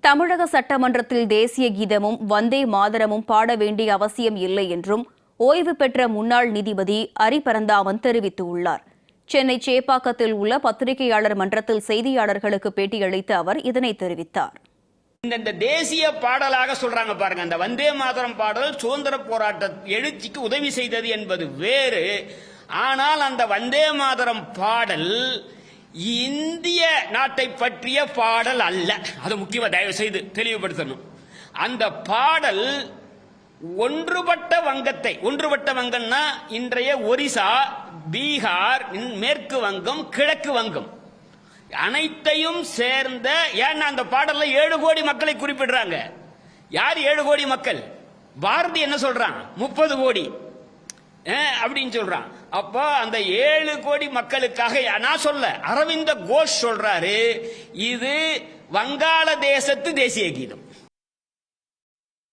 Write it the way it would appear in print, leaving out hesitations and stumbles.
தமிழக சட்டமன்றத்தில் தேசிய கீதமும் வந்தே மாதரமும் பாட வேண்டிய அவசியம் இல்லை என்றும் ஓய்வு பெற்ற முன்னாள் நீதிபதி அரிபரந்தாமன் தெரிவித்துள்ளார். சென்னை சேப்பாக்கத்தில் உள்ள பத்திரிகையாளர் மன்றத்தில் செய்தியாளர்களுக்கு பேட்டியளித்த அவர் இதனை தெரிவித்தார். இந்த தேசிய பாடலாக சொல்றாங்க பாருங்க, அந்த வந்தே மாதரம் பாடல் சுதந்திர போராட்ட எழுச்சிக்கு உதவி செய்தது என்பது வேறு. ஆனால் அந்த வந்தே மாதரம் பாடல் இந்திய நாட்டை பற்றிய பாடல் அல்ல. அது முக்கியமா தயவு செய்து தெளிவுபடுத்தணும். அந்த பாடல் ஒன்றுபட்ட வங்கம்னா இன்றைய ஒரிசா, பீகார், மேற்கு வங்கம், கிழக்கு வங்கம் அனைத்தையும் சேர்ந்த, ஏன்னா அந்த பாடல்ல 7 கோடி மக்களை குறிப்பிடுறாங்க. யார் 7 கோடி மக்கள்? பாரதி என்ன சொல்றான்? 30 கோடி அப்படின்னு சொல்றான். அப்போ அந்த 7 கோடி மக்களுக்காக நான் சொல்ல, அரவிந்த கோஷ் சொல்றாரு, இது வங்காளதேசத்து தேசிய கீதம்.